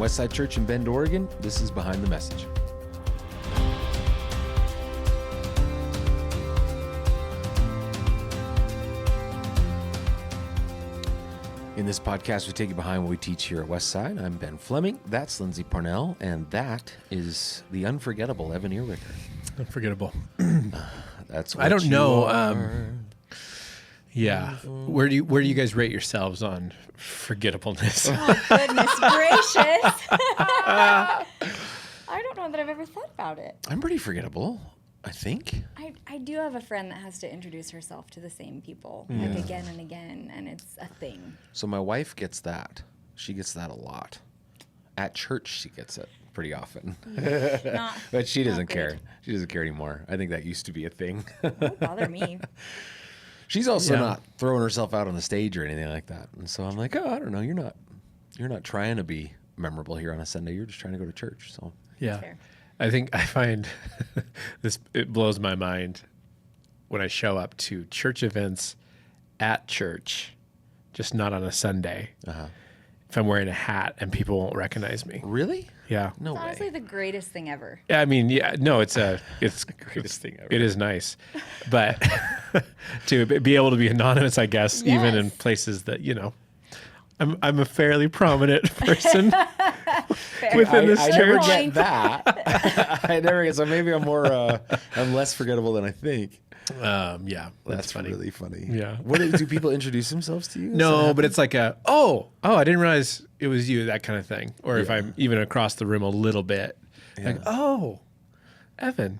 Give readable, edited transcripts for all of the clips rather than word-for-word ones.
Westside Church in Bend, Oregon, this is Behind the Message. In this podcast, we take you behind what we teach here at Westside. I'm Ben Fleming. That's Lindsay Parnell. And that is the unforgettable Evan Earwicker. Unforgettable. That's what I don't you know. are. Yeah. Where do you guys rate yourselves on forgettableness? Oh, goodness gracious. I don't know that I've ever thought about it. I'm pretty forgettable, I think. I do have a friend that has to introduce herself to the same people like again and again, and it's a thing. So my wife gets that. She gets that a lot. At church, she gets it pretty often. But she doesn't care. She doesn't care anymore. I think that used to be a thing. Don't bother me. She's also not throwing herself out on the stage or anything like that. And so I'm like, oh, I don't know. You're not trying to be memorable here on a Sunday. You're just trying to go to church. So Yeah. Fair. I find it blows my mind when I show up to church events at church, just not on a Sunday. If I'm wearing a hat and people won't recognize me. Really? Yeah. No It's way. honestly the greatest thing ever. I mean, yeah, no, it's the greatest thing ever. It is nice, but to be able to be anonymous, I guess, even in Yes. places that I'm a fairly prominent person Fair. within this I church. never Point. get that. I never get. So maybe I'm I'm less forgettable than I think. Yeah, That's funny. really funny. Yeah. Do people introduce themselves to you? No, but it's like oh, I didn't realize it was you, that kind of thing. Or if I'm even across the room a little bit, like, oh, Evan.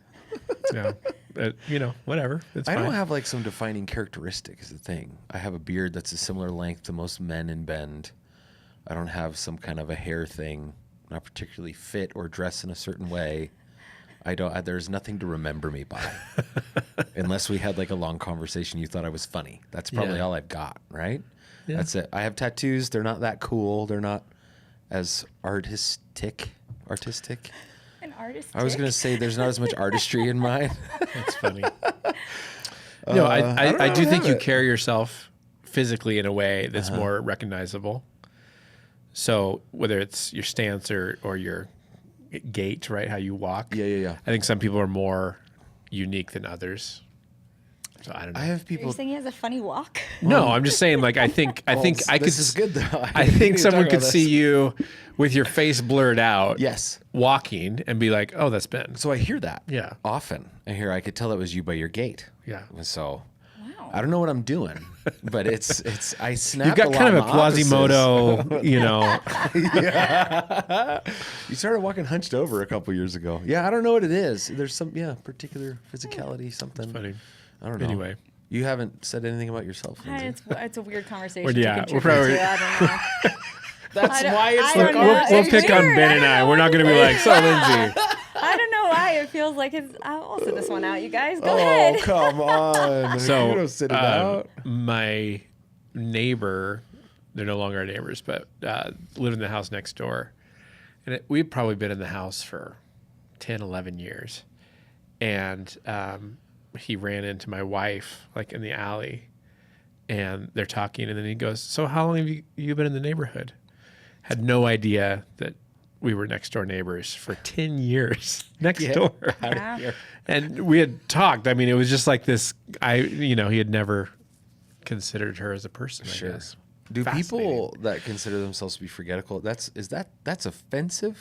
Whatever. It's I fine. don't have like some defining characteristic is the thing. I have a beard that's a similar length to most men in Bend. I don't have some kind of a hair thing, not particularly fit or dress in a certain way. There's nothing to remember me by. Unless we had like a long conversation, you thought I was funny. That's probably all I've got, right? Yeah. That's it. I have tattoos. They're not that cool. They're not as artistic. An artist. I was going to say there's not as much artistry in mine. That's funny. No, I do think you carry yourself physically in a way that's more recognizable. So whether it's your stance or your gait, right, how you walk. Yeah. I think some people are more unique than others. So I don't know. I have Are people. you saying he has a funny walk? No, I'm just saying, like, I think I could. This is good though. I think someone could see you with your face blurred out. Yes. Walking and be like, "Oh, that's Ben." So I hear that. Yeah. Often. I could tell it was you by your gait. Yeah. So Wow. I don't know what I'm doing, but I snap. You've got a kind lot of a in the offices. Quasimodo, You started walking hunched over a couple years ago. Yeah, I don't know what it is. There's some particular physicality, something. Funny. I don't know. Anyway. You haven't said anything about yourself, Lindsay. It's a weird conversation. Well, yeah, to we're contribute probably- to. I don't know. That's I don't- why it's I the don't know. conversation. We'll It's pick on weird. Ben I and don't I. know We're not going to be like, so Lindsay. I don't know why it feels like it's. I'll sit this one out, you guys. Go Oh, ahead. come on. So you don't sit it out. my neighbor, they're no longer our neighbors, but lived in the house next door. And we'd probably been in the house for 10, 11 years. And he ran into my wife, like in the alley, and they're talking. And then he goes, so how long have you been in the neighborhood? Had no idea that we were next door neighbors for 10 years next door. Yeah. And we had talked. I mean, it was just like this. He had never considered her as a person. I guess. Do Fascinating. people that consider themselves to be forgetful, that's offensive?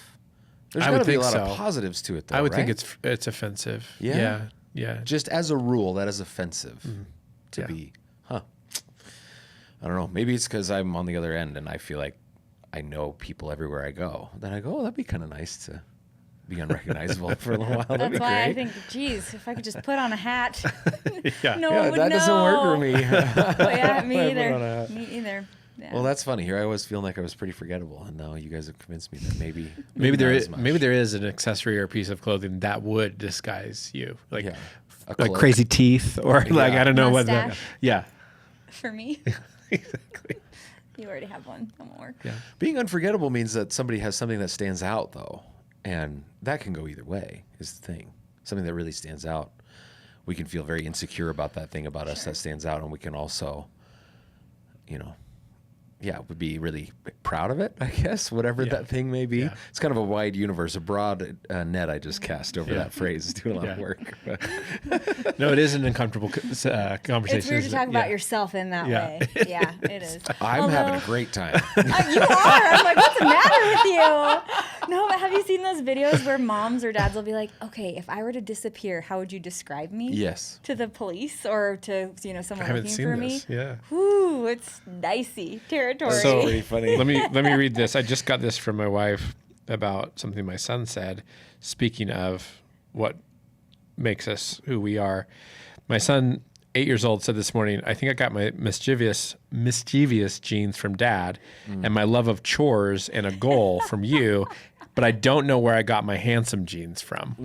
There's I got to would be a think lot so. of positives to it, though, I would think right? it's offensive. Yeah? Yeah. Just as a rule, that is offensive to Yeah. be. I don't know. Maybe it's because I'm on the other end and I feel like I know people everywhere I go. Then I go, oh, that'd be kind of nice to be unrecognizable for a little while. That'd That's be why I great. think, geez, if I could just put on a hat, Yeah. no Yeah, one would that know. doesn't work for me. Yeah, me I put on a either. hat. Me either. Yeah. Well, that's funny. Here I was feeling like I was pretty forgettable, and now you guys have convinced me that maybe Maybe there not is as much. maybe there is an accessory or piece of clothing that would disguise you, like Yeah. A like cloak. crazy teeth or like I don't know what. Mustache. Yeah. For me, Exactly. you already have one. That won't work. Yeah. Being unforgettable means that somebody has something that stands out, though, and that can go either way. Is the thing. Something that really stands out. We can feel very insecure about that thing about us that stands out, and we can also, would be really proud of it, I guess, whatever that thing may be. Yeah. It's kind of a wide universe, a broad net I just cast over that phrase. It's doing a lot of work. No, it is an uncomfortable conversation. It's weird to talk about yourself in that way. Yeah, it is. I'm having a great time. You are. I'm like, what's the matter with you? No, but have you seen those videos where moms or dads will be like, okay, if I were to disappear, how would you describe me? Yes. To the police or to someone I haven't looking seen for this. me? Yeah. Ooh, it's dicey territory. So pretty funny. let me read this. I just got this from my wife about something my son said. Speaking of what makes us who we are, my son, 8 years old, said this morning, I think I got my mischievous genes from dad and my love of chores and a goal from you, but I don't know where I got my handsome genes from.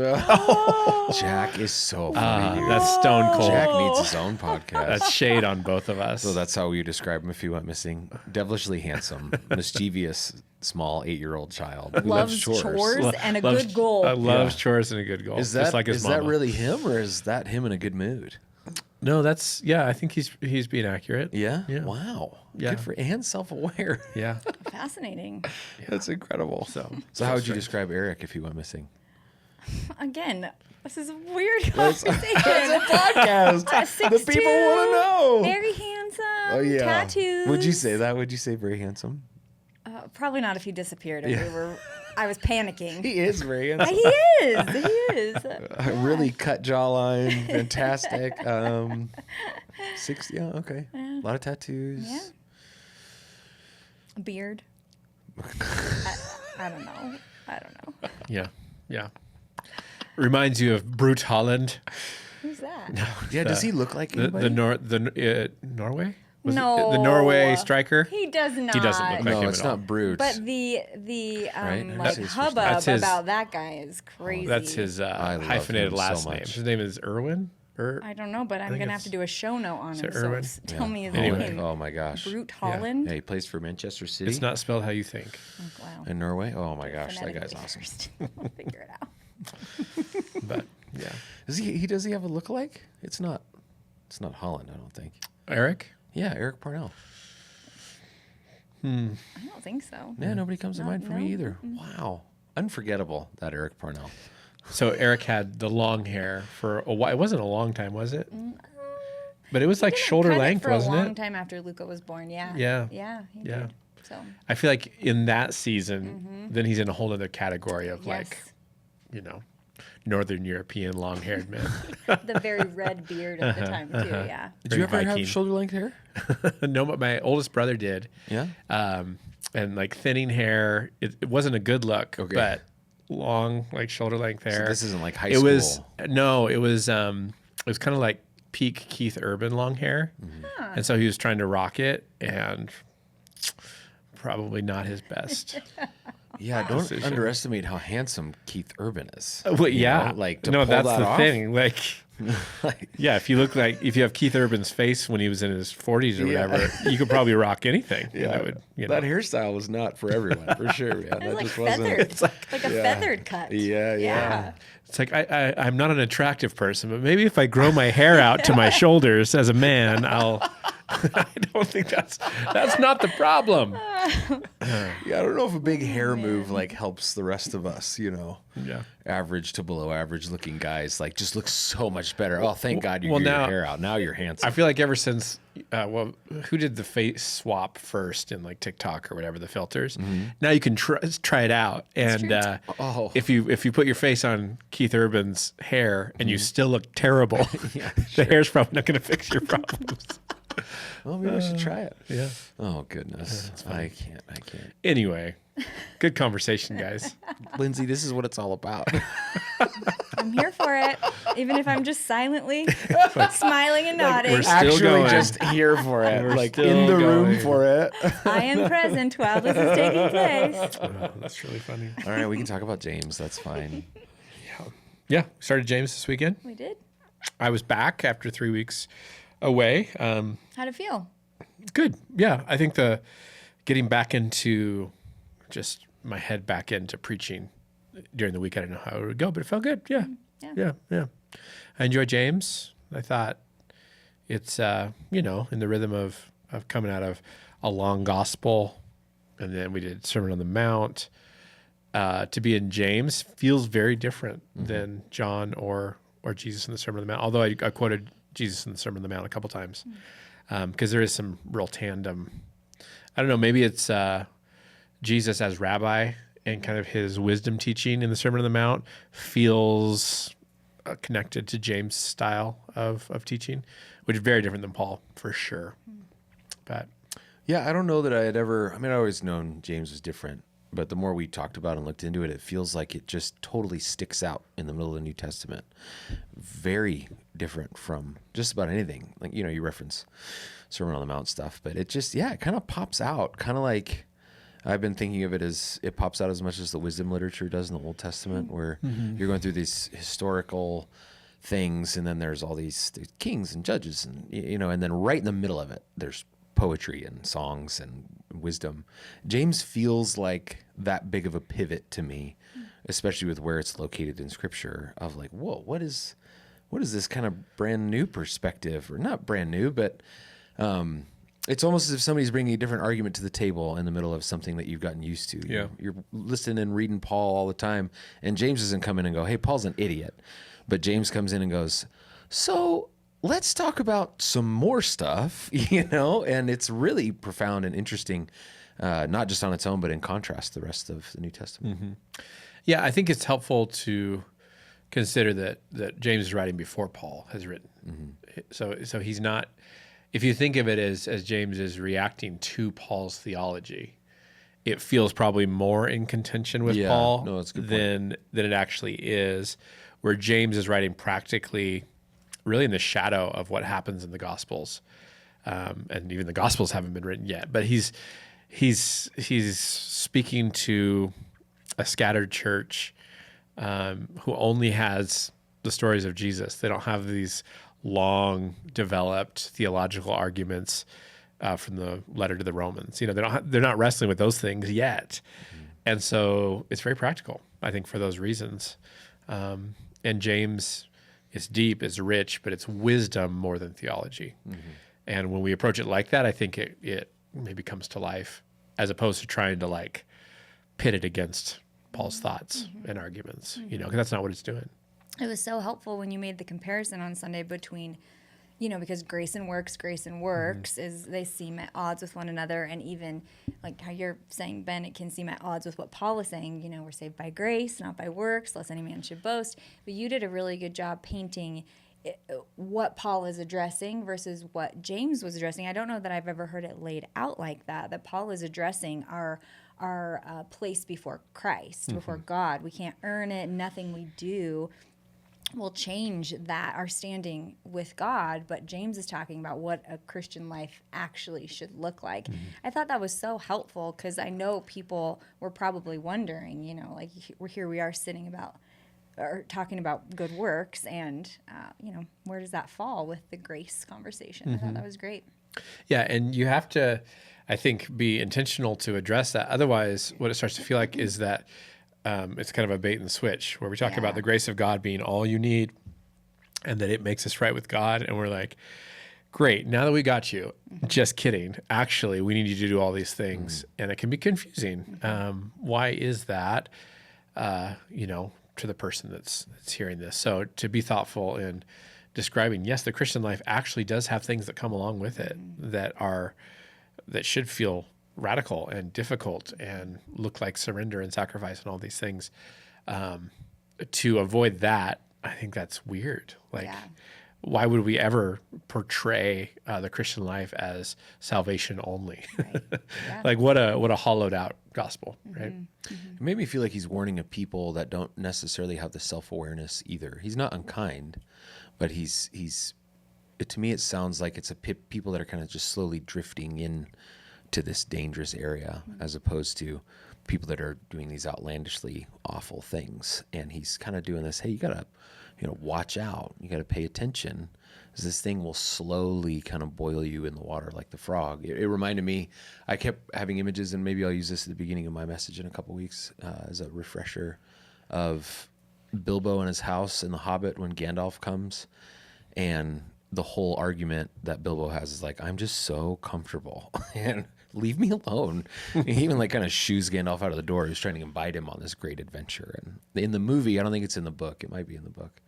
Jack is so funny. dude. That's stone cold. Jack needs his own podcast. That's shade on both of us. So that's how you describe him if he went missing. Devilishly handsome, mischievous, small 8-year-old child who Loves loves chores. and a good goal. Loves chores and a good goal. Is that just like his is mama. that really him, or is that him in a good mood? No, that's I think he's being accurate. Yeah. Yeah. Wow. Yeah. Good for and self-aware. Yeah. Fascinating. That's incredible. So how would you describe Eric if he went missing? Again, this is a weird conversation. Podcast. 6'2", The people want to know. Very handsome. Oh yeah. Tattoos. Would you say that? Would you say very handsome? Probably not if he disappeared. I was panicking. He is very handsome. He is. A really cut jawline, fantastic. 60, okay. A lot of tattoos. Yeah. Beard. I don't know. yeah. Reminds you of Brute Haaland. Who's that? Yeah, does he look like The anybody? Norway? Was it No. the Norway striker? He does not. He doesn't look like No, him it's at all. not Brute. But the Right? like That's his first hubbub name. That's his- about that guy is crazy. That's his I love hyphenated him last so name. much. His name is Erwin. I don't know, but I'm think gonna have it's- to do a show note on him. it So Irwin? tell me his Anyway. name. Oh my gosh. Brute Holland. Yeah, he plays for Manchester City. It's not spelled how you think. Oh, wow. in Norway. Oh my gosh, that Phonetically guy's awesome. first. I'll figure it out. But yeah. Does he have a lookalike? It's not Holland, I don't think. Eric? Yeah, Eric Parnell. I don't think so. Yeah, nobody comes to No, mind for no. me either. Wow. Unforgettable, that Eric Parnell. So Eric had the long hair for a while. It wasn't a long time, was it? But it was like shoulder Cut it length, for wasn't a long it? time after Luca was born. Yeah. Yeah. Yeah. He Yeah. did. So. I feel like in that season, then he's in a whole other category of like, Yes. Northern European long-haired men. The very red beard at the time too. Yeah. Did Very you ever Viking. have shoulder length hair? No, but my oldest brother did. Yeah. And like thinning hair. It wasn't a good look, Okay. but long, like shoulder length So hair. this isn't like high it school. was no, it was kind of like peak Keith Urban long hair, and so he was trying to rock it, and probably not his best. Yeah, don't decision. underestimate how handsome Keith Urban is. Well, You yeah, know, like to no, pull that's that the off, thing. Like, like, yeah, if you have Keith Urban's face when he was in his 40s or Yeah. whatever, you could probably rock anything. yeah, that would, that hairstyle was not for everyone, for sure. Yeah, It's that like just feathered. wasn't. It's like a feathered cut. Yeah. It's like I'm not an attractive person, but maybe if I grow my hair out to my shoulders as a man, I'll. I don't think that's not the problem. Yeah, I don't know if a big hair move like helps the rest of us. Yeah. Average to below average looking guys like just look so much better. Oh, thank God you well, grew your now- hair out. Now you're handsome. I feel like ever since, who did the face swap first in like TikTok or whatever, the filters? Now you can try it out, and Oh. if you put your face on Keith Urban's hair and you still look terrible, the hair's probably not going to fix your problems. Well, maybe I should try it. Yeah. Oh goodness, I can't. Anyway, good conversation, guys. Lindsay, this is what it's all about. I'm here for it, even if I'm just silently smiling and nodding. we're still Actually, going. just here for it, We're like still in the room going. for it. I am present while this is taking place. Oh, that's really funny. All right, we can talk about James. That's fine. Yeah, started James this weekend. We did. I was back after 3 weeks away. How'd it feel? Good. Yeah, I think the getting back into just my head back into preaching during the week. I didn't know how it would go, but it felt good. Yeah. Yeah. I enjoyed James. I thought it's in the rhythm of coming out of a long gospel, and then we did Sermon on the Mount. To be in James feels very different than John or Jesus in the Sermon on the Mount. Although I quoted Jesus in the Sermon on the Mount a couple times, because there is some real tandem. I don't know, maybe it's Jesus as rabbi and kind of his wisdom teaching in the Sermon on the Mount feels connected to James' style of teaching, which is very different than Paul, for sure. But Yeah, I don't know that I had ever, I mean, I always known James was different, but the more we talked about and looked into it, it feels like it just totally sticks out in the middle of the New Testament. Very different from just about anything. Like, you know, you reference Sermon on the Mount stuff, but it just, yeah, it kind of pops out. Kind of like, I've been thinking of it as, it pops out as much as the wisdom literature does in the Old Testament, where you're going through these historical things, and then there's all these kings and judges, and, you know, and then right in the middle of it, there's poetry and songs and wisdom. James feels like that big of a pivot to me, especially with where it's located in Scripture, of like, whoa, what is this kind of brand new perspective? Or not brand new, but it's almost as if somebody's bringing a different argument to the table in the middle of something that you've gotten used to. Yeah. You're listening and reading Paul all the time, and James doesn't come in and go, hey, Paul's an idiot. But James comes in and goes, so let's talk about some more stuff, you know? And it's really profound and interesting, not just on its own, but in contrast to the rest of the New Testament. yeah, I think it's helpful to consider that James is writing before Paul has written. So he's not, if you think of it as James is reacting to Paul's theology, it feels probably more in contention with Yeah, Paul no, that's a good point. than it actually is, where James is writing practically really in the shadow of what happens in the Gospels. And even the Gospels haven't been written yet, but he's speaking to a scattered church who only has the stories of Jesus. They don't have these long developed theological arguments from the letter to the Romans. You know, they're not wrestling with those things yet. And so it's very practical, I think, for those reasons. And James, it's deep, it's rich, but it's wisdom more than theology. And when we approach it like that, I think it maybe comes to life, as opposed to trying to like pit it against Paul's thoughts and arguments, you know, because that's not what it's doing. It was so helpful when you made the comparison on Sunday between, you know, because grace and works is they seem at odds with one another. And even like how you're saying, Ben, it can seem at odds with what Paul is saying. You know, we're saved by grace, not by works, lest any man should boast. But you did a really good job painting what Paul is addressing versus what James was addressing. I don't know that I've ever heard it laid out like that Paul is addressing our place before Christ, before God. We can't earn it. Nothing we do will change that, our standing with God. But James is talking about what a Christian life actually should look like. I thought that was so helpful, because I know people were probably wondering, you know, like we are sitting about or talking about good works, and you know, where does that fall with the grace conversation? I thought that was great. Yeah, and you have to, I think, be intentional to address that. Otherwise, what it starts to feel like is that it's kind of a bait and switch, where we talk about the grace of God being all you need, and that it makes us right with God. And we're like, great, now that we got you, just kidding. Actually, we need you to do all these things. And it can be confusing. Why is that, you know, to the person that's hearing this? So to be thoughtful in describing, yes, the Christian life actually does have things that come along with it that should feel radical and difficult and look like surrender and sacrifice and all these things. To avoid that, I think that's weird. Like, why would we ever portray the Christian life as salvation only? Right. Yeah. Like what a hollowed out gospel, right? It made me feel like he's warning a people that don't necessarily have the self-awareness either. He's not unkind, but he's to me, it sounds like it's people that are kind of just slowly drifting in to this dangerous area, as opposed to people that are doing these outlandishly awful things. And he's kind of doing this, hey, you gotta, you know, watch out. You gotta pay attention, because this thing will slowly kind of boil you in the water like the frog. It reminded me, I kept having images, and maybe I'll use this at the beginning of my message in a couple weeks as a refresher, of Bilbo in his house in The Hobbit when Gandalf comes, and the whole argument that Bilbo has is like, I'm just so comfortable. And leave me alone. He even like kind of shoos Gandalf out of the door. He's trying to invite him on this great adventure. And in the movie, I don't think it's in the book. It might be in the book.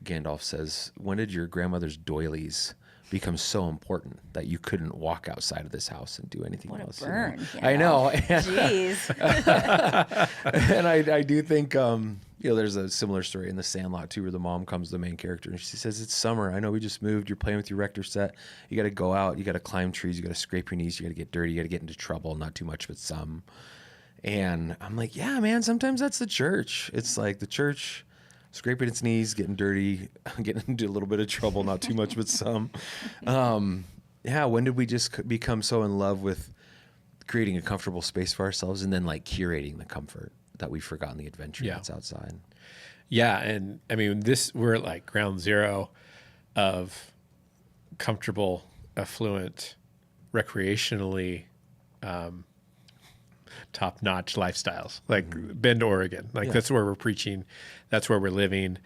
Gandalf says, when did your grandmother's doilies become so important that you couldn't walk outside of this house and do anything What else? a burn. I know. Jeez. And I do think, there's a similar story in The Sandlot too, where the mom comes to the main character and she says, it's summer. I know we just moved. You're playing with your Rector set. You got to go out. You got to climb trees. You got to scrape your knees. You got to get dirty. You got to get into trouble. Not too much, but some. And I'm like, yeah, man, sometimes that's the church. It's like the church scraping its knees, getting dirty, getting into a little bit of trouble, not too much, but some. When did we just become so in love with creating a comfortable space for ourselves and then like curating the comfort that we've forgotten the adventure that's outside? Yeah. And I mean, we're at like ground zero of comfortable, affluent, recreationally, top-notch lifestyles, like Bend, Oregon. Like that's where we're preaching. That's where we're living.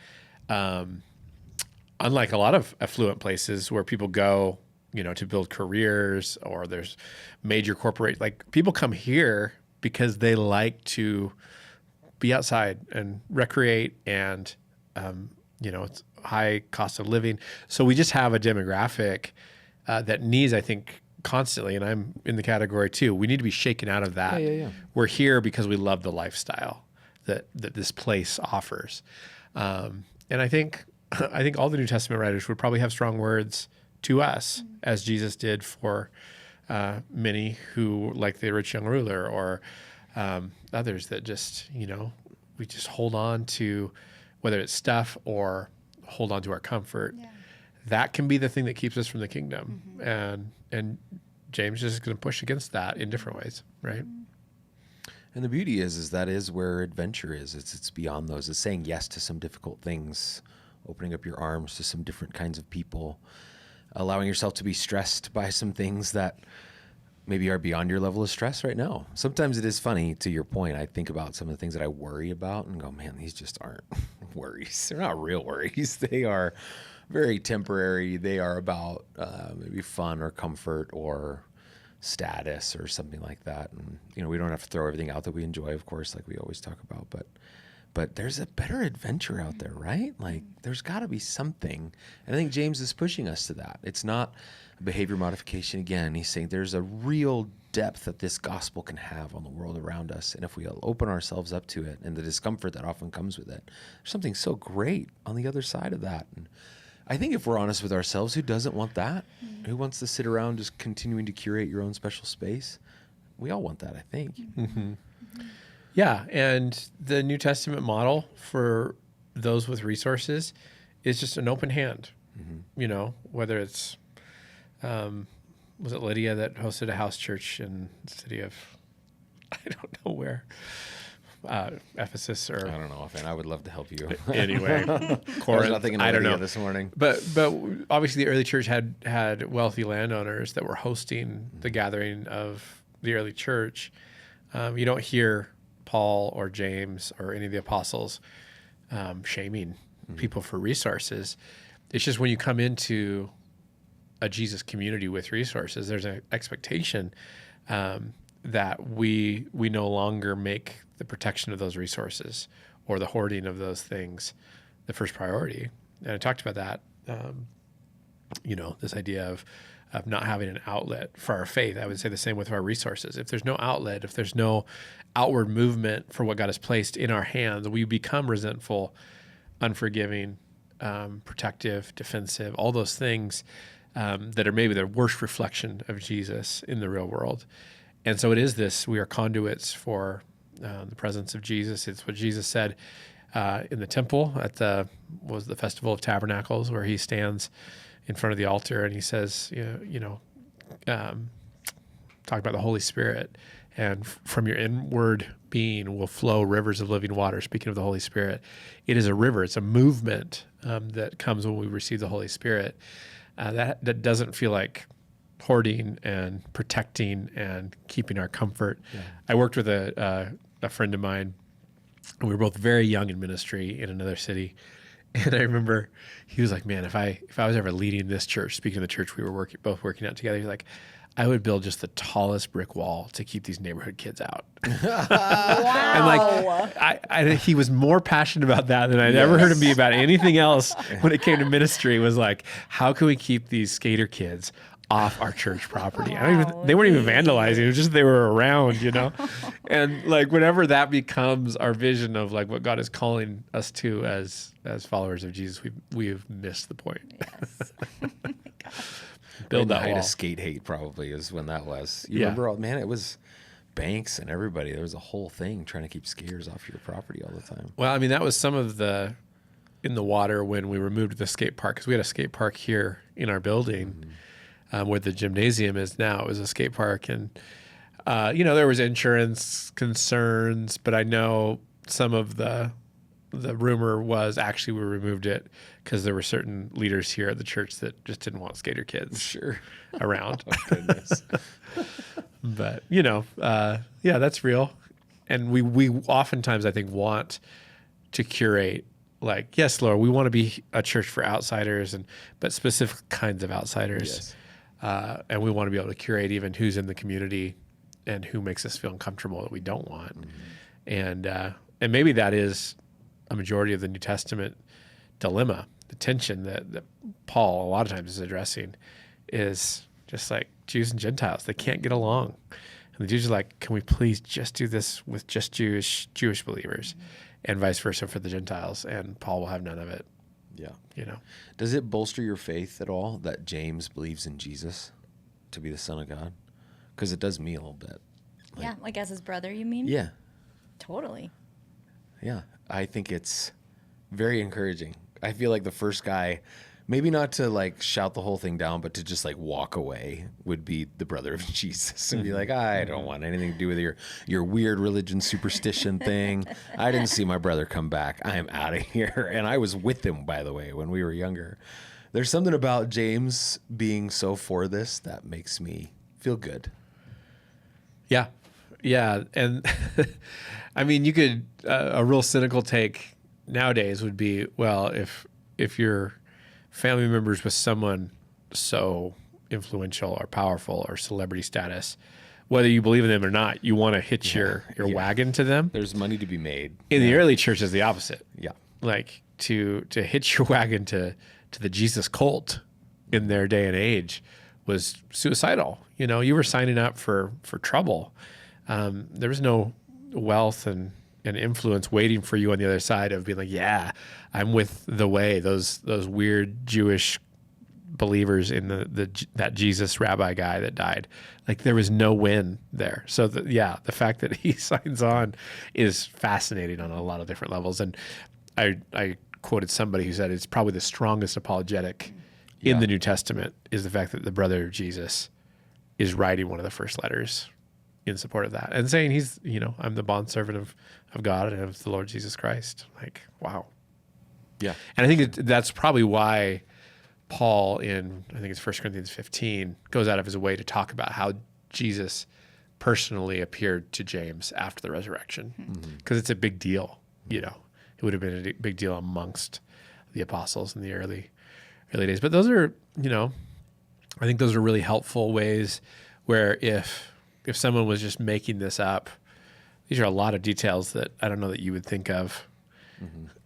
Unlike a lot of affluent places where people go, to build careers, or there's major corporate, like people come here because they like to be outside and recreate and, it's high cost of living. So we just have a demographic that needs, I think, constantly, and I'm in the category too, we need to be shaken out of that. We're here because we love the lifestyle that this place offers. And I think all the New Testament writers would probably have strong words to us, as Jesus did for many who, like the rich young ruler, or others that just, we just hold on to, whether it's stuff or hold on to our comfort. That can be the thing that keeps us from the kingdom. And James is going to push against that in different ways, right? And the beauty is that is where adventure is. It's beyond those. It's saying yes to some difficult things, opening up your arms to some different kinds of people, allowing yourself to be stressed by some things that maybe are beyond your level of stress right now. Sometimes it is funny, to your point. I think about some of the things that I worry about and go, man, these just aren't worries. They're not real worries. They are very temporary. They are about maybe fun or comfort or status or something like that. And, we don't have to throw everything out that we enjoy, of course, like we always talk about, but there's a better adventure out there, right? Like there's gotta be something. And I think James is pushing us to that. It's not behavior modification. Again, he's saying there's a real depth that this gospel can have on the world around us. And if we open ourselves up to it and the discomfort that often comes with it, there's something so great on the other side of that. And I think if we're honest with ourselves, who doesn't want that? Who wants to sit around just continuing to curate your own special space? We all want that, I think. Yeah, and the New Testament model for those with resources is just an open hand. Whether it's, was it Lydia that hosted a house church in the city of, I don't know where, Ephesus, or I don't know, offhand. I would love to help you. Anyway, Corinth. I don't know this morning. But obviously the early church had wealthy landowners that were hosting the gathering of the early church. You don't hear Paul or James or any of the apostles shaming people for resources. It's just when you come into a Jesus community with resources, there's an expectation that we no longer make the protection of those resources or the hoarding of those things the first priority. And I talked about that, this idea of not having an outlet for our faith. I would say the same with our resources. If there's no outlet, if there's no outward movement for what God has placed in our hands, we become resentful, unforgiving, protective, defensive, all those things that are maybe the worst reflection of Jesus in the real world. And so it is this, we are conduits for the presence of Jesus. It's what Jesus said in the temple at the Festival of Tabernacles, where he stands in front of the altar and he says, talk about the Holy Spirit, and from your inward being will flow rivers of living water. Speaking of the Holy Spirit, it is a river. It's a movement that comes when we receive the Holy Spirit. That doesn't feel like hoarding and protecting and keeping our comfort. Yeah. I worked with a friend of mine, and we were both very young in ministry in another city. And I remember he was like, man, if I was ever leading this church, speaking of the church we were both working out together, he's like, I would build just the tallest brick wall to keep these neighborhood kids out. Wow. And like, he was more passionate about that than I'd ever heard him be about anything else when it came to ministry. Was like, how can we keep these skater kids off our church property? They weren't even vandalizing. It was just they were around, you know. And like, whenever that becomes our vision of like what God is calling us to as followers of Jesus, we've missed the point. Yes. Build that height wall. of skate hate probably is when that was. You Yeah. remember, man, it was Banks and everybody. There was a whole thing trying to keep skaters off your property all the time. Well, I mean, that was some of in the water when we removed the skate park, because we had a skate park here in our building where the gymnasium is now. It was a skate park, and there was insurance concerns, but I know some of the rumor was actually we removed it because there were certain leaders here at the church that just didn't want skater kids around. Oh, goodness. But yeah, that's real. And we oftentimes, I think, want to curate, like, yes, Lord, we want to be a church for outsiders, but specific kinds of outsiders. Yes. And we want to be able to curate even who's in the community and who makes us feel uncomfortable that we don't want. And maybe that is a majority of the New Testament dilemma, the tension that Paul a lot of times is addressing, is just like Jews and Gentiles. They can't get along. And the Jews are like, can we please just do this with just Jewish believers, and vice versa for the Gentiles? And Paul will have none of it. Yeah. Does it bolster your faith at all that James believes in Jesus to be the Son of God? Because it does me a little bit. Yeah, like as his brother, you mean? Yeah. Totally. Yeah. I think it's very encouraging. I feel like the first guy, maybe not to like shout the whole thing down, but to just like walk away would be the brother of Jesus and be like, I don't want anything to do with your weird religion superstition thing. I didn't see my brother come back. I am out of here. And I was with him, by the way, when we were younger. There's something about James being so for this that makes me feel good. Yeah. Yeah. And I mean, you could, a real cynical take nowadays would be, well, if your family members with someone so influential or powerful or celebrity status, whether you believe in them or not, you want to hitch your wagon to them. There's money to be made. In the early church is the opposite. Yeah. Like to hitch your wagon to the Jesus cult in their day and age was suicidal. You were signing up for trouble. There was no wealth and influence waiting for you on the other side of being like, yeah, I'm with the way, those weird Jewish believers in that Jesus rabbi guy that died. Like, there was no win there. So the fact that he signs on is fascinating on a lot of different levels. And I quoted somebody who said it's probably the strongest apologetic in the New Testament is the fact that the brother of Jesus is writing one of the first letters in support of that and saying he's, I'm the bondservant of God and of the Lord Jesus Christ. Like, wow. Yeah. And I think that's probably why Paul I think it's 1 Corinthians 15, goes out of his way to talk about how Jesus personally appeared to James after the resurrection. Because it's a big deal, It would have been a big deal amongst the apostles in the early days. But those are, I think those are really helpful ways where if someone was just making this up, these are a lot of details that I don't know that you would think of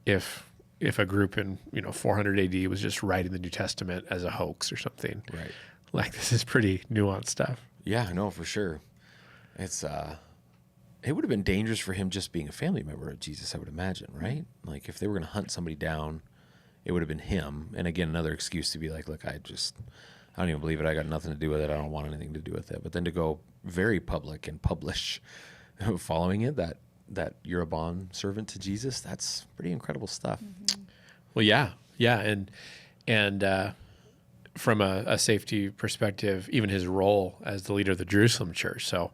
if a group in 400 AD was just writing the New Testament as a hoax or something. Right. Like, this is pretty nuanced stuff. Yeah, I know for sure. It's it would have been dangerous for him just being a family member of Jesus, I would imagine, right? Like, if they were going to hunt somebody down, it would have been him. And again, another excuse to be like, look, I don't even believe it. I got nothing to do with it. I don't want anything to do with it. But then to go very public and publish following it, that you're a bond servant to Jesus, that's pretty incredible stuff. Well, yeah. And from a safety perspective, even his role as the leader of the Jerusalem church. So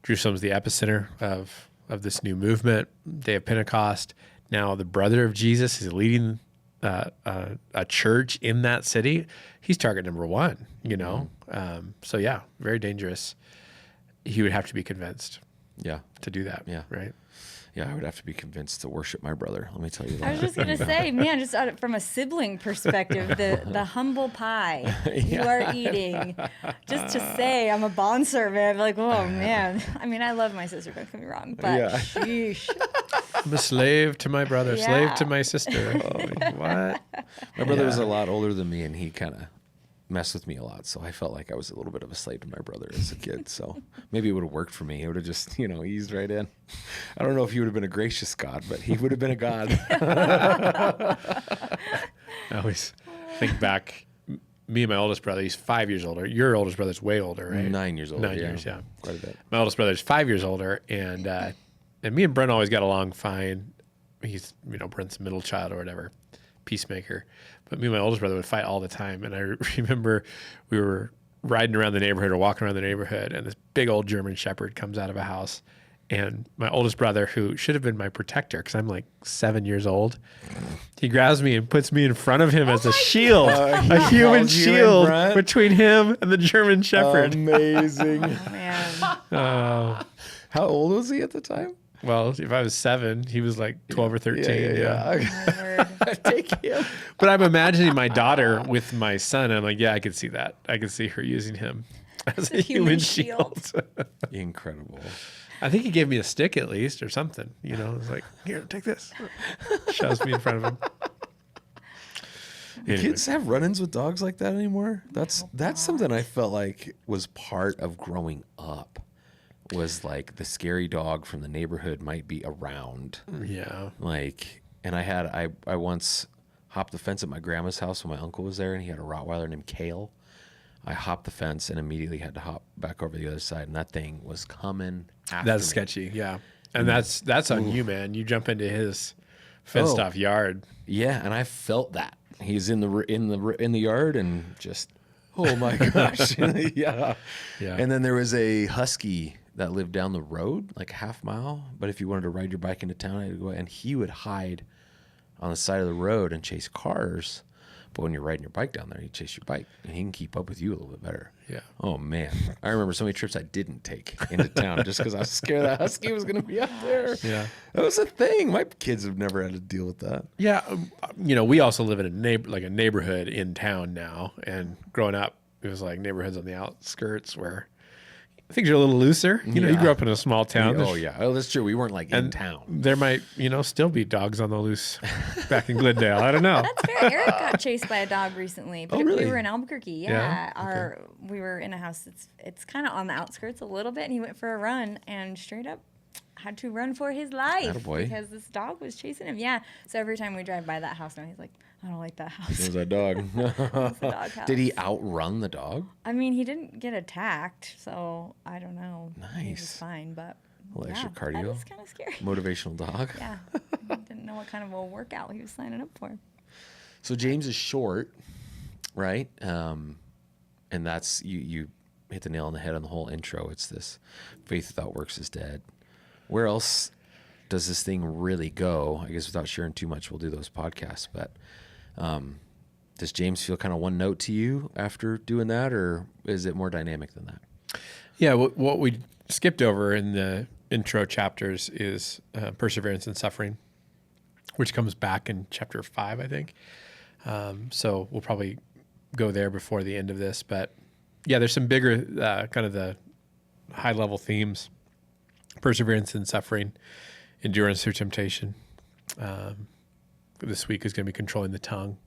Jerusalem's the epicenter of this new movement, Day of Pentecost. Now the brother of Jesus is leading a church in that city. He's target number one, So yeah, very dangerous. He would have to be convinced. Yeah. to do that. Yeah. Right. Yeah, I would have to be convinced to worship my brother. Let me tell you that. I was just gonna say, man, just from a sibling perspective, the humble pie you are eating, just to say I'm a bondservant, like, oh man. I mean, I love my sister, don't get me wrong, but sheesh. I'm a slave to my brother, slave Yeah. to my sister. What? My brother was a lot older than me, and he kind of messed with me a lot. So I felt like I was a little bit of a slave to my brother as a kid. So maybe it would have worked for me. It would have just, eased right in. I don't know if he would have been a gracious God, but he would have been a God. I always think back. Me and my oldest brother, he's 5 years older. Your oldest brother's way older, right? 9 years older. 9 years, yeah. Quite a bit. My oldest brother's 5 years older, and me and Brent always got along fine. He's, Brent's middle child or whatever, peacemaker. But me and my oldest brother would fight all the time. And I remember we were riding around the neighborhood or walking around the neighborhood, and this big old German Shepherd comes out of a house. And my oldest brother, who should have been my protector because I'm like 7 years old, he grabs me and puts me in front of him as a shield, a human held you in shield front? between him and the German Shepherd. Amazing. Oh, man. How old was he at the time? Well, if I was 7, he was like 12 or 13. Lord. Take him. But I'm imagining my daughter with my son. I'm like, yeah, I could see that. I could see her using him as a human shield. Incredible. I think he gave me a stick at least or something. It was like, here, take this. Shoves me in front of him. Do kids have run-ins with dogs like that anymore? That's something I felt like was part of growing up. Was like the scary dog from the neighborhood might be around. Yeah. And I once hopped the fence at my grandma's house when my uncle was there, and he had a Rottweiler named Kale. I hopped the fence and immediately had to hop back over the other side, and that thing was coming after That's me. sketchy. Yeah. And that's on you, man. You jump into his fenced off yard. Yeah, and I felt that. He's in the yard and just, oh my gosh. Yeah. And then there was a husky that lived down the road, like a half mile. But if you wanted to ride your bike into town, I had to go, and he would hide on the side of the road and chase cars. But when you're riding your bike down there, he chase your bike, and he can keep up with you a little bit better. Yeah. Oh man, I remember so many trips I didn't take into town just because I was scared that husky was going to be out there. Yeah. That was a thing. My kids have never had to deal with that. Yeah. We also live in a neighborhood in town now. And growing up, it was like neighborhoods on the outskirts where things are a little looser. You grew up in a small town. Oh yeah. Oh, that's true. We weren't like in town. There might, still be dogs on the loose back in Glendale. I don't know. That's fair. Eric got chased by a dog recently. But really? We were in Albuquerque. Yeah. Yeah? We were in a house it's kind of on the outskirts a little bit, and he went for a run and straight up had to run for his life Attaboy. because this dog was chasing him. Yeah. So every time we drive by that house now, he's like, I don't like that house. It was that dog. It's a dog house. Did he outrun the dog? I mean, he didn't get attacked, so I don't know. He was Nice. fine, but A little extra that cardio. is kind of scary. Motivational dog. Yeah. I didn't know what kind of a workout he was signing up for. So James is short, right? And that's you hit the nail on the head on the whole intro. It's this faith without works is dead. Where else does this thing really go? I guess without sharing too much, we'll do those podcasts. But does James feel kind of one note to you after doing that, or is it more dynamic than that? Yeah. What we skipped over in the intro chapters is perseverance and suffering, which comes back in chapter 5, I think. So we'll probably go there before the end of this. But yeah, there's some bigger kind of the high level themes: perseverance and suffering, endurance through temptation. This week is going to be controlling the tongue,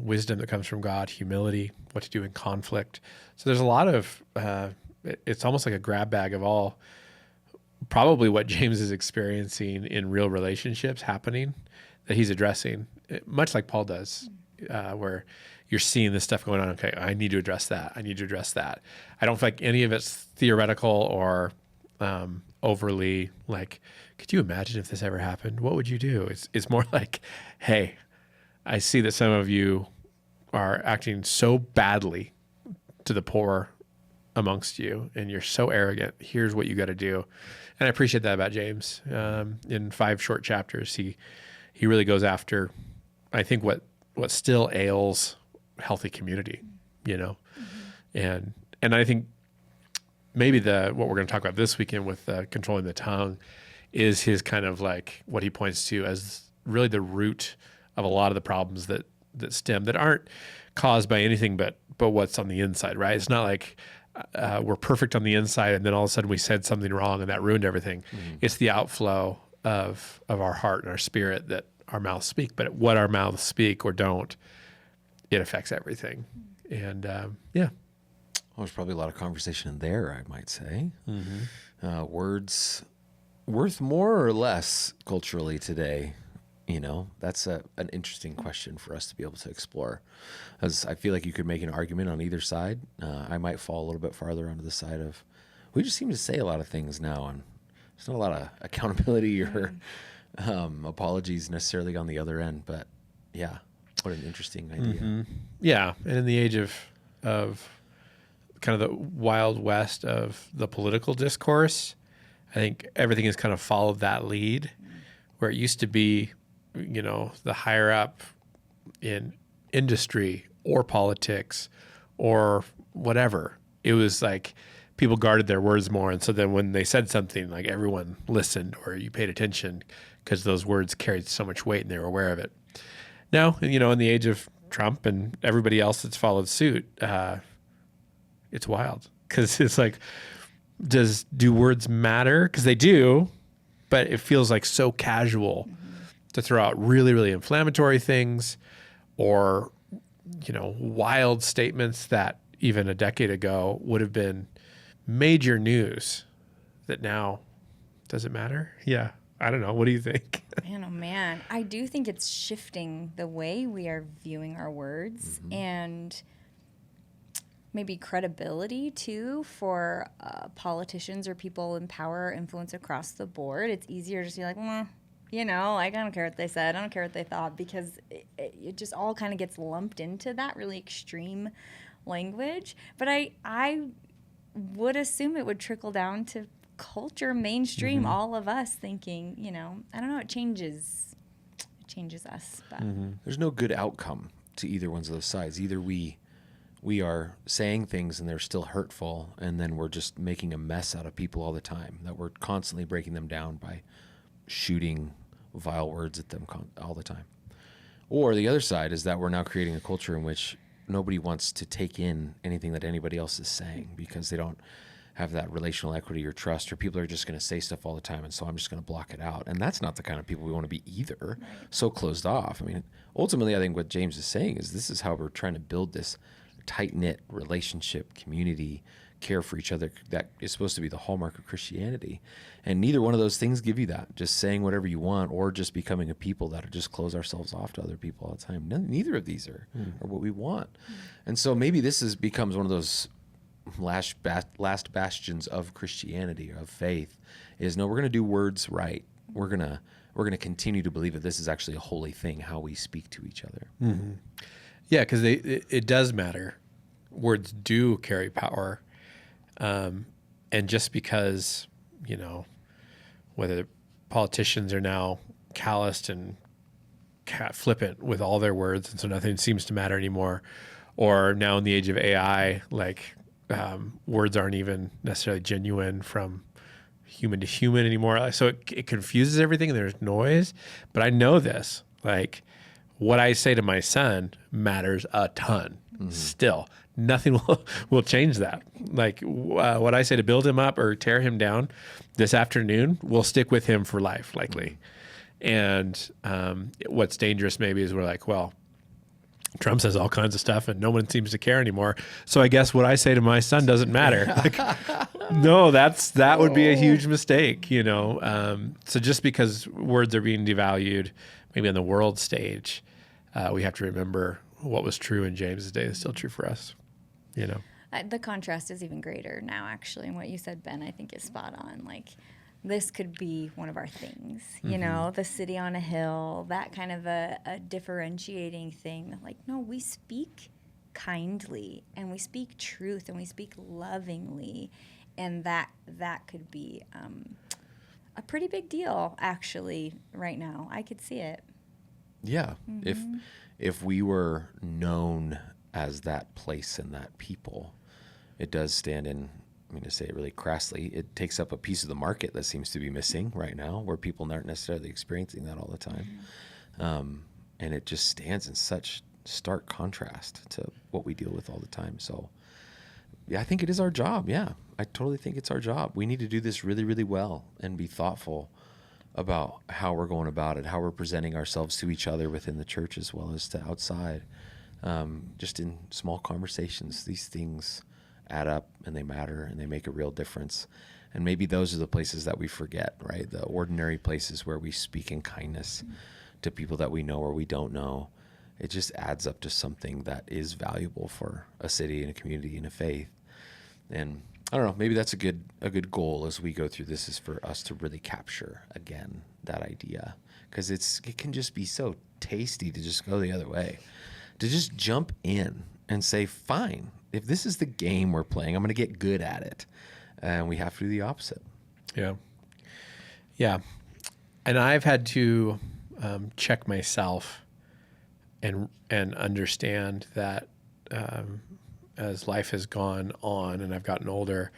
wisdom that comes from God, humility, what to do in conflict. So there's a lot of, it's almost like a grab bag of all, probably what James is experiencing in real relationships happening that he's addressing, much like Paul does, where you're seeing this stuff going on. Okay, I need to address that. I need to address that. I don't feel like any of it's theoretical or overly like, could you imagine if this ever happened? What would you do? It's more like, hey, I see that some of you are acting so badly to the poor amongst you, and you're so arrogant. Here's what you got to do. And I appreciate that about James. In 5 short chapters, he really goes after, I think, what still ails healthy community, And I think maybe what we're going to talk about this weekend with controlling the tongue is his kind of like what he points to as really the root of a lot of the problems that stem, that aren't caused by anything but what's on the inside, right? It's not like we're perfect on the inside and then all of a sudden we said something wrong and that ruined everything. It's the outflow of our heart and our spirit that our mouths speak. But what our mouths speak or don't, it affects everything. And yeah. Well, there's probably a lot of conversation in there, I might say. Words worth more or less culturally today? You know, that's an interesting question for us to be able to explore. As I feel like you could make an argument on either side. I might fall a little bit farther onto the side of, we just seem to say a lot of things now, and there's not a lot of accountability or apologies necessarily on the other end. But yeah, what an interesting idea. Yeah, and in the age of kind of the wild west of the political discourse, I think everything has kind of followed that lead, where it used to be, you know, the higher up in industry or politics or whatever, it was like people guarded their words more. And so then when they said something, like everyone listened or you paid attention because those words carried so much weight and they were aware of it. Now, you know, in the age of Trump and everybody else that's followed suit, it's wild because it's like, do words matter? Because they do, but it feels like so casual to throw out really, really inflammatory things or, you know, wild statements that even a decade ago would have been major news that now does it matter? Yeah. I don't know. What do you think? Man, oh man. I do think it's shifting the way we are viewing our words and maybe credibility too for politicians or people in power or influence across the board. It's easier to be like, you know, like, I don't care what they said. I don't care what they thought, because it just all kind of gets lumped into that really extreme language. But I would assume it would trickle down to culture, mainstream, all of us thinking, you know, I don't know, it changes us. But There's no good outcome to either one of those sides. Either we are saying things and they're still hurtful, and then we're just making a mess out of people all the time, that we're constantly breaking them down by shooting vile words at them all the time. Or the other side is that we're now creating a culture in which nobody wants to take in anything that anybody else is saying because they don't have that relational equity or trust, or people are just going to say stuff all the time, and so I'm just going to block it out. And that's not the kind of people we want to be either. So closed off. I mean, ultimately, I think what James is saying is this is how we're trying to build this tight-knit relationship, community, care for each other that is supposed to be the hallmark of Christianity. And neither one of those things give you that. Just saying whatever you want, or just becoming a people that just close ourselves off to other people all the time. Neither of these are what we want. And so maybe this becomes one of those last bastions of Christianity, of faith, is no, we're going to do words right. We're going to continue to believe that this is actually a holy thing, how we speak to each other. Yeah, because it does matter. Words do carry power. And just because, you know, whether politicians are now calloused and flippant with all their words, and so nothing seems to matter anymore, or now in the age of AI, like words aren't even necessarily genuine from human to human anymore. So it confuses everything and there's noise. But I know this, like what I say to my son matters a ton still. Nothing will change that. Like what I say to build him up or tear him down this afternoon will stick with him for life, likely. And what's dangerous maybe is we're like, well, Trump says all kinds of stuff and no one seems to care anymore. So I guess what I say to my son doesn't matter. Like, no, that would be a huge mistake, you know? So just because words are being devalued, maybe on the world stage, we have to remember what was true in James's day is still true for us, you know? The contrast is even greater now, actually. And what you said, Ben, I think is spot on. Like, this could be one of our things, you know, the city on a hill, that kind of a differentiating thing. Like, no, we speak kindly and we speak truth and we speak lovingly. And that could be a pretty big deal, actually, right now. I could see it. Yeah. If we were known as that place and that people, it does stand in I mean, to say it really crassly, it takes up a piece of the market that seems to be missing right now, where people aren't necessarily experiencing that all the time. And it just stands in such stark contrast to what we deal with all the time. So, yeah, I think it is our job. Yeah, I totally think it's our job. We need to do this really, really well and be thoughtful about how we're going about it, how we're presenting ourselves to each other within the church as well as to outside. Just in small conversations, these things add up and they matter and they make a real difference. And maybe those are the places that we forget, right? The ordinary places where we speak in kindness to people that we know or we don't know. It just adds up to something that is valuable for a city and a community and a faith. And I don't know, maybe that's a good goal as we go through this, is for us to really capture again that idea, because it can just be so tasty to just go the other way, to just jump in and say, fine, if this is the game we're playing, I'm going to get good at it. And we have to do the opposite. Yeah. Yeah. And I've had to check myself and understand that as life has gone on and I've gotten older,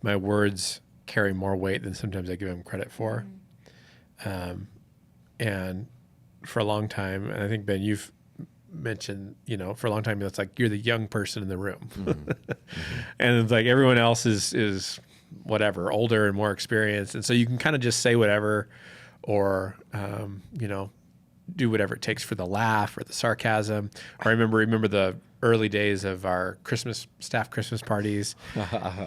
my words carry more weight than sometimes I give them credit for. And for a long time, and I think, Ben, you've mentioned, for a long time, it's like you're the young person in the room. And it's like everyone else is whatever, older and more experienced. And so you can kind of just say whatever, or, do whatever it takes for the laugh or the sarcasm. Or I remember the early days of our staff Christmas parties,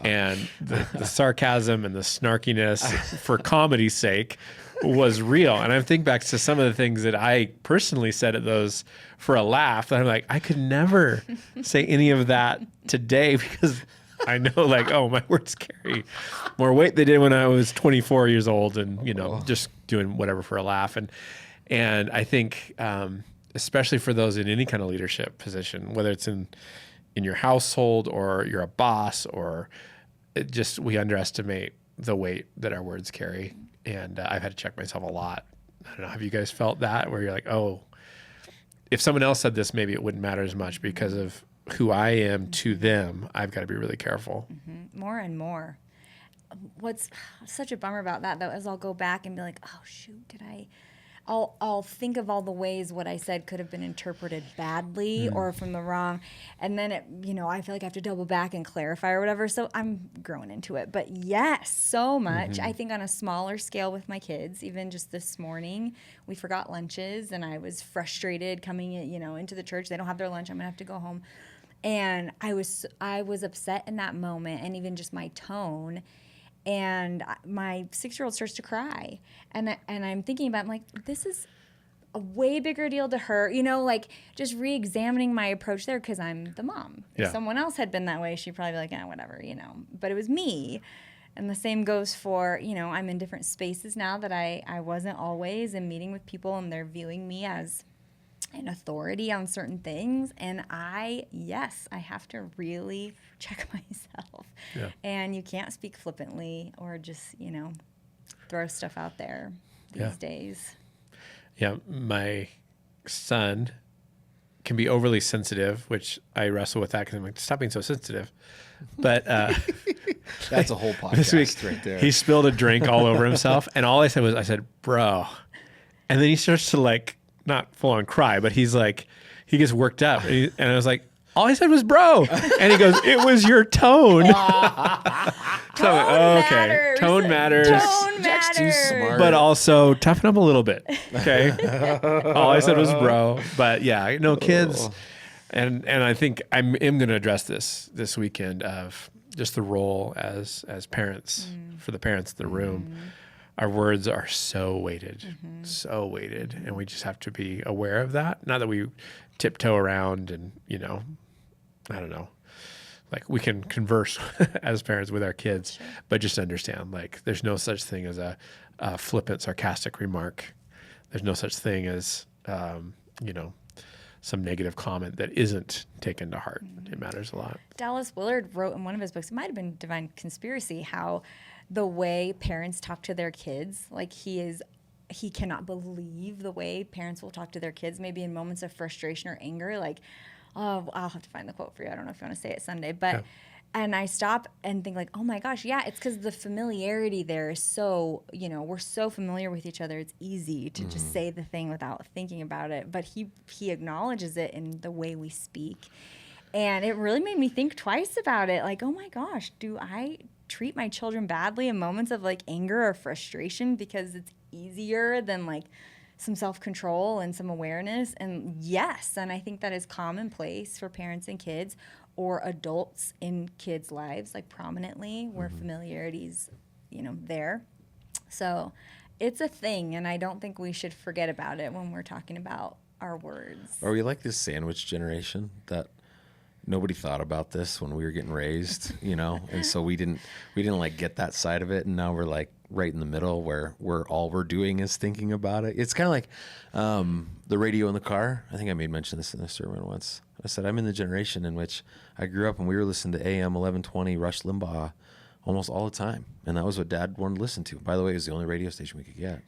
and the sarcasm and the snarkiness for comedy's sake was real. And I think back to some of the things that I personally said at those for a laugh, that I'm like, I could never say any of that today, because I know, like, oh, my words carry more weight than they did when I was 24 years old and, just doing whatever for a laugh. And I think, especially for those in any kind of leadership position, whether it's in your household or you're a boss, or we underestimate the weight that our words carry. And I've had to check myself a lot. I don't know. Have you guys felt that, where you're like, oh, if someone else said this, maybe it wouldn't matter as much because of who I am to them. I've got to be really careful. More and more. What's such a bummer about that, though, is I'll go back and be like, oh, shoot, I'll think of all the ways what I said could have been interpreted badly or from the wrong. And then I feel like I have to double back and clarify or whatever. So I'm growing into it. But yes, so much. I think on a smaller scale with my kids, even just this morning, we forgot lunches and I was frustrated coming into the church. They don't have their lunch. I'm going to have to go home. And I was upset in that moment, and even just my tone. And my 6-year-old starts to cry, and I'm thinking about, I'm like, this is a way bigger deal to her, like just re-examining my approach there, because I'm the mom. Yeah. If someone else had been that way, she'd probably be like, whatever, But it was me, and the same goes for, I'm in different spaces now that I wasn't always, and meeting with people, and they're viewing me as an authority on certain things, and I have to really check myself. Yeah. And you can't speak flippantly or just throw stuff out there these days. Yeah, my son can be overly sensitive, which I wrestle with that, because I'm like, stop being so sensitive. But That's a whole podcast this week, right there. he spilled a drink all over himself, and all I said, bro. And then he starts to, like, not full on cry, but he's like, he gets worked up. And I was like, all I said was bro. And he goes, it was your tone. So I'm like, okay, tone matters. Jack's too smart. But also toughen up a little bit. Okay. All I said was bro. But yeah, kids. And I think I am going to address this weekend of just the role as parents, for the parents in the room. Our words are so weighted, and we just have to be aware of that. Not that we tiptoe around and, I don't know, like we can converse as parents with our kids, but just understand, like, there's no such thing as a flippant, sarcastic remark. There's no such thing as, some negative comment that isn't taken to heart. It matters a lot. Dallas Willard wrote in one of his books, it might have been Divine Conspiracy, how the way parents talk to their kids, like he cannot believe the way parents will talk to their kids, maybe in moments of frustration or anger. Like, oh, I'll have to find the quote for you. I don't know if you want to say it Sunday, but And I stop and think like, oh my gosh, yeah, it's because the familiarity there is so, we're so familiar with each other. It's easy to just say the thing without thinking about it. But he acknowledges it in the way we speak. And it really made me think twice about it. Like, oh my gosh, do I treat my children badly in moments of like anger or frustration because it's easier than like some self-control and some awareness? And yes, and I think that is commonplace for parents and kids or adults in kids' lives, like prominently, where familiarity's, there. So it's a thing, and I don't think we should forget about it when we're talking about our words. Are we like this sandwich generation that nobody thought about this when we were getting raised, and so we didn't like get that side of it, and now we're like right in the middle where all we're doing is thinking about it. It's kind of like the radio in the car. I think I made mention of this in a sermon once. I said I'm in the generation in which I grew up and we were listening to AM 1120 Rush Limbaugh almost all the time, and that was what Dad wanted to listen to. By the way, it was the only radio station we could get.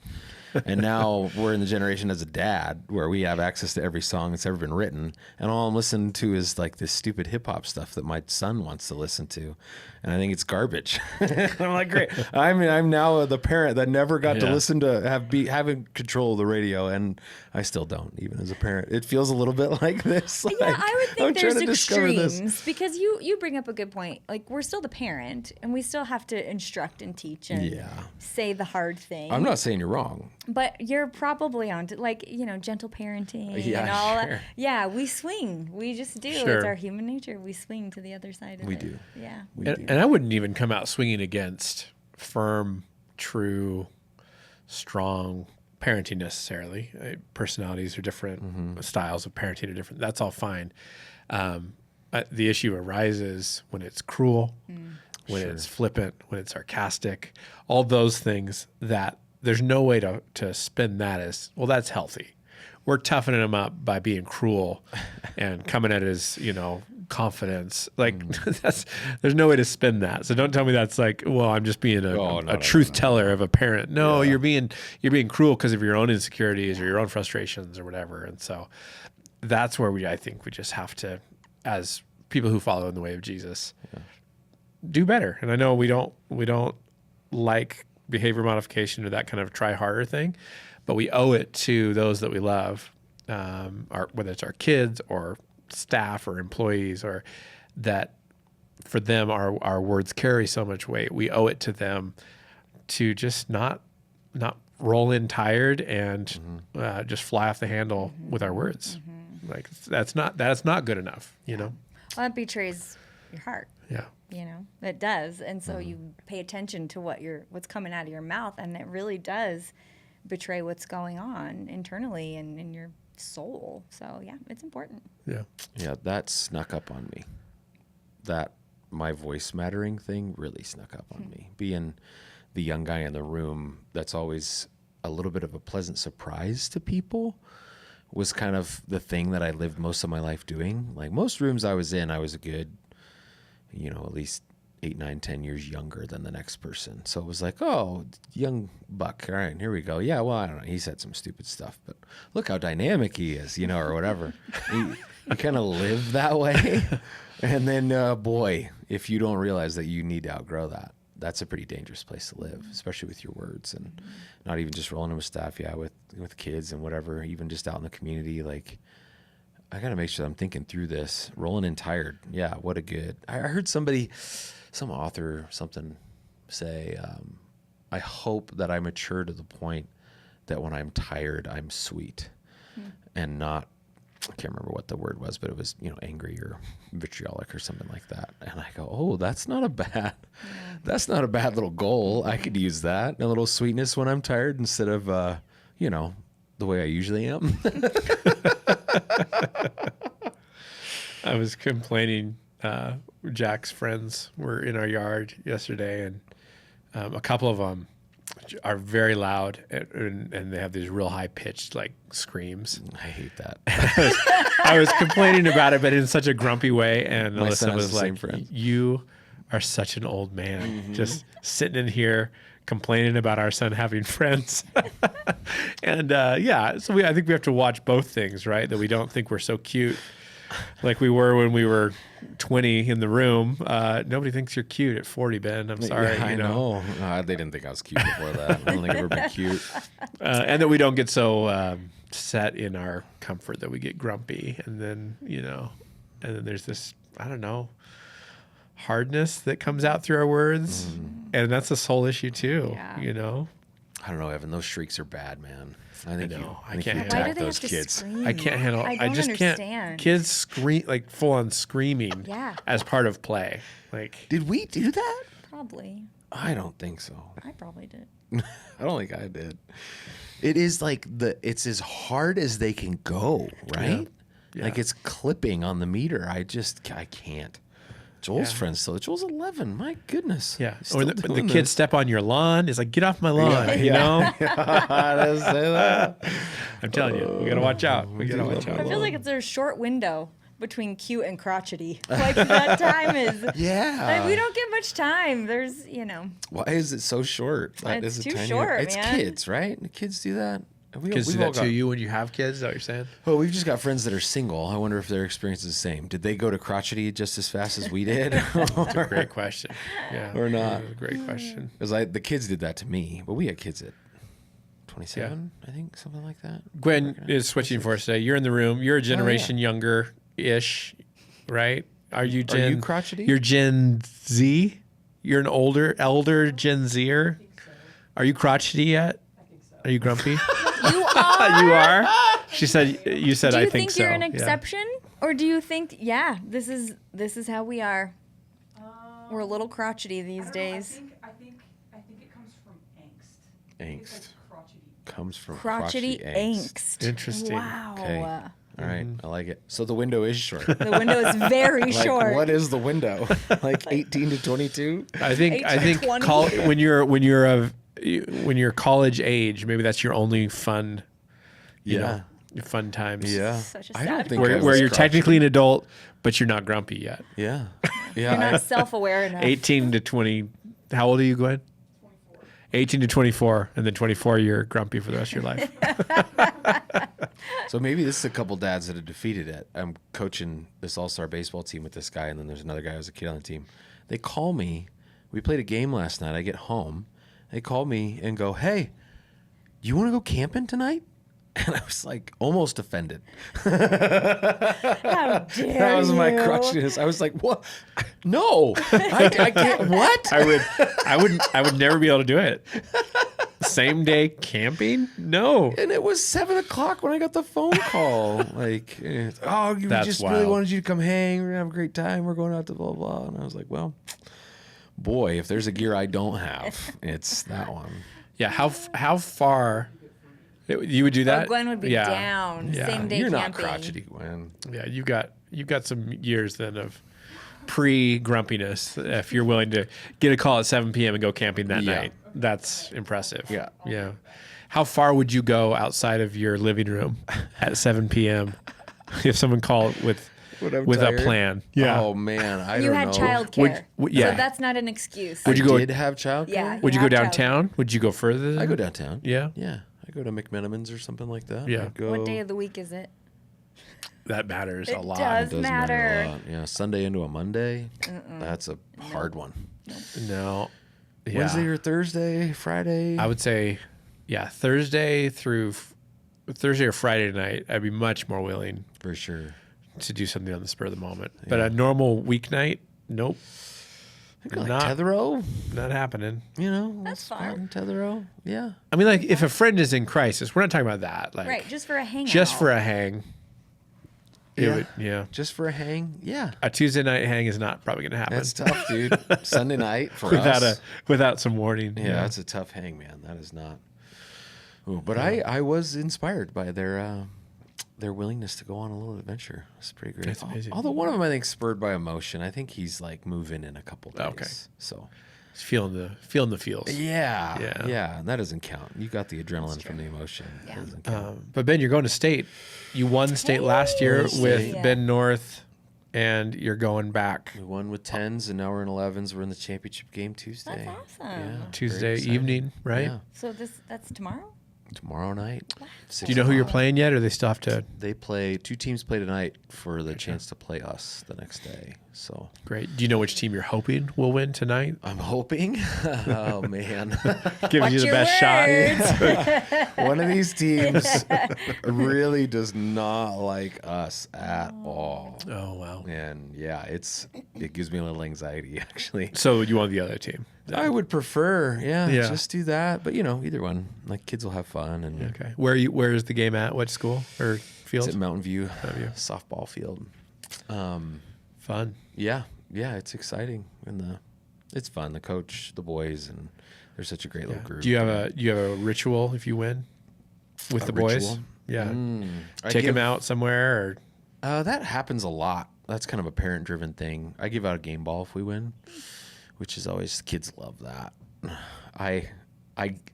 And now we're in the generation as a dad where we have access to every song that's ever been written, and all I'm listening to is like this stupid hip hop stuff that my son wants to listen to, and I think it's garbage. And I'm like, great. I'm now the parent that never got to listen to having control of the radio, and I still don't, even as a parent. It feels a little bit like this. Like, yeah, I would think I'm there's trying to discover extremes this. because you bring up a good point. Like, we're still the parent, and we still have to instruct and teach and say the hard thing. I'm not saying you're wrong. But you're probably on to, like, gentle parenting and all that. Yeah, we swing. We just do. Sure. It's our human nature. We swing to the other side of We it. do. Yeah. And I wouldn't even come out swinging against firm, true, strong parenting necessarily. Personalities are different. Styles of parenting are different. That's all fine. The issue arises when it's cruel, when it's flippant, when it's sarcastic, all those things that there's no way to spin that as, well, that's healthy. We're toughening them up by being cruel and coming at it as, confidence. Like there's no way to spin that. So don't tell me that's like, well, I'm just being a truth teller of a parent. No, you're being cruel because of your own insecurities or your own frustrations or whatever. And so that's where I think we just have to, as people who follow in the way of Jesus, do better. And I know we don't like behavior modification or that kind of try harder thing, but we owe it to those that we love, whether it's our kids or staff or employees, or that for them our words carry so much weight. We owe it to them to just not roll in tired and just fly off the handle with our words. Like that's not good enough, Well, that betrays your heart. Yeah. It does. And so you pay attention to what's coming out of your mouth, and it really does betray what's going on internally and in your soul. So yeah, it's important. Yeah. Yeah, that snuck up on me. That my voice mattering thing really snuck up on me. Being the young guy in the room, that's always a little bit of a pleasant surprise to people, was kind of the thing that I lived most of my life doing. Like most rooms I was in, I was a good, at least 8, 9, 10 years younger than the next person. So it was like, oh, young buck. All right, here we go. Yeah, well, I don't know. He said some stupid stuff, but look how dynamic he is, or whatever. you kind of live that way. And then, boy, if you don't realize that you need to outgrow that, that's a pretty dangerous place to live, especially with your words, and not even just rolling with staff. Yeah, with kids and whatever, even just out in the community. Like, I got to make sure I'm thinking through this. Rolling in tired. Yeah, what a good. I heard some author, something say, I hope that I mature to the point that when I'm tired, I'm sweet and not, I can't remember what the word was, but it was, angry or vitriolic or something like that. And I go, oh, that's not a bad little goal. I could use that. A little sweetness when I'm tired instead of, the way I usually am. I was complaining. Jack's friends were in our yard yesterday, and a couple of them are very loud, and they have these real high pitched like screams. I hate that. I was complaining about it, but in such a grumpy way. And My Alyssa son has was the same like, friend. "You are such an old man, just sitting in here complaining about our son having friends." And so I think we have to watch both things, right? That we don't think we're so cute like we were when we were 20 in the room. Nobody thinks you're cute at 40, Ben. I'm sorry. Yeah, I you know. know. They didn't think I was cute before that. I don't think I've ever been cute. And that we don't get so set in our comfort that we get grumpy. And then, you know, and then there's this, I don't know, hardness that comes out through our words. And that's a soul issue too, you know? I don't know, Evan. Those shrieks are bad, man. I think I you can't attack Why do they those have to kids. scream? I can't handle. I I don't just understand. can't. Kids scream like full on screaming. Yeah. As part of play. Like, Did we do that? Probably. I don't think so. I probably did. I don't think I did. It is like it's as hard as they can go, right? Yeah. Like it's clipping on the meter. I can't. Joel's Yeah. friend still. Joel's 11. My goodness. yeah. He's Or still the doing kids this. step on your lawn. It's like, get off my lawn. You know. I didn't say that. I'm telling you, we gotta watch out. We gotta watch I out. feel like it's a short window between cute and crotchety. Like that time is. Yeah. Like, we don't get much time. There's, you know. Why is it so short? That It's is a too tiny- short, It's man. kids, right? The kids do that. Kids do we've all that to you when you have kids. Is that what you're saying? Well, we've just got friends that are single. I wonder if their experience is the same. Did they go to crotchety just as fast as we did? Great question. Yeah. Or not. Great question. Because the kids did that to me, but we had kids at 27, I think, something like that. Gwen is switching for us today. You're in the room. You're a generation younger-ish, right? Are you Gen? crotchety? You're Gen Z. You're an elder Gen Zer. Are you crotchety yet? Are you grumpy? You are. You are. She said. You said. Do you I think so. you're an Yeah. exception, or do you think, yeah, this is how we are? We're a little crotchety these days. I think it comes from angst. Angst. Comes from Crotchety angst. Interesting. Wow. Okay. All right. I like it. So the window is short. The window is very Like, short. what is the window? Like 18 to 22? I think 18-20. when you're college age, maybe that's your only fun. You Yeah. know, your fun times. Yeah. Such a I don't sad think part. I Where was you're crotchety. technically an adult, but you're not grumpy yet. Yeah. Yeah. You're not self-aware enough. 18 to 20. How old are you, Gwen? 18 to 24, and then 24, you're grumpy for the rest of your life. So maybe this is a couple dads that have defeated it. I'm coaching this all-star baseball team with this guy, and then there's another guy who's a kid on the team. They call me. We played a game last night. I get home. They call me and go, "Hey, do you want to go camping tonight?" And I was like almost offended. How dare That was my you. crotchiness. I was like, "What? No, I can't. What?" I would never be able to do it. Same day camping? No. And it was 7:00 when I got the phone call. Like, oh, we That's just really wild. wanted you to come hang. We're gonna have a great time. We're going out to blah blah. And I was like, well, boy, if there's a gear I don't have, it's that one. Yeah. How far? You would do that? Gwen would be Yeah. down. Yeah. Same day You're not camping. crotchety, Gwen. Yeah. You've got some years then of pre-grumpiness. If you're willing to get a call at 7 p.m. and go camping that Yeah. night, that's impressive. Yeah. Yeah. How far would you go outside of your living room at 7 p.m. if someone called with When I'm a tired? plan? Oh man, I You don't had know. childcare. yeah. So that's not an excuse. Would you I go- did have childcare. Yeah. Would you go have childcare. downtown? Would you go further? I go downtown. Yeah. Yeah. I go to McMenamins or something like that. Yeah. I'd go, What day of the week is it? That matters a It lot. does. Doesn't matter. a lot. Yeah, Sunday into a Monday. That's a hard one. No. Yeah. Wednesday or Thursday, Friday. I would say, yeah, Thursday or Friday night, I'd be much more willing for sure. to do something on the spur of the moment. But a normal weeknight, nope, I think like Not- Tethero, not happening. you know, That's let's go fun. out in Tethero. Yeah. I mean, like, if a friend is in crisis, we're not talking about that. Like, Right, just for a hangout. just for a hang. Yeah. Just for a hang. Yeah. A Tuesday night hang is not probably going to happen. That's tough, dude. Sunday night for without us. without some warning. Yeah, that's a tough hang, man. That is not. Ooh, but I was inspired by their willingness to go on a little adventure. It's pretty great. That's amazing. Although one of them, I think, spurred by emotion. I think he's like moving in a couple days. Okay. So. Just feeling the feels. Yeah. Yeah. Yeah. And that doesn't count. You got the adrenaline from the emotion. Yeah. That doesn't count. But Ben, you're going to state. You won state last year Hey. with Yeah. Ben North, and you're going back We won with 10s, and now we're in 11s. We're in the championship game Tuesday. That's awesome. Yeah, very Tuesday exciting. evening, right? Yeah. So that's tomorrow? tomorrow night. Do you know who you're playing yet, or they still have to? They play. 2 teams play tonight for the chance to play us the next day. So Great. Do you know which team you're hoping will win tonight? I'm hoping. Oh man, Giving Watch you the your best shot. words. one of these teams really does not like us at all. Oh wow. And yeah, it gives me a little anxiety actually. So you want the other team? I would prefer, Yeah. just do that. But either one. Like kids will have fun. And Okay. Where is the game at? What school or field? it's at Mountain View Mountain View. softball field. Fun. Yeah, it's exciting and it's fun. The coach, the boys, and they're such a great little group. Do you have a ritual if you win with A the boys? ritual? Yeah. I Take give- them out somewhere or That happens a lot. That's kind of a parent-driven thing. I give out a game ball if we win, which is always kids love that.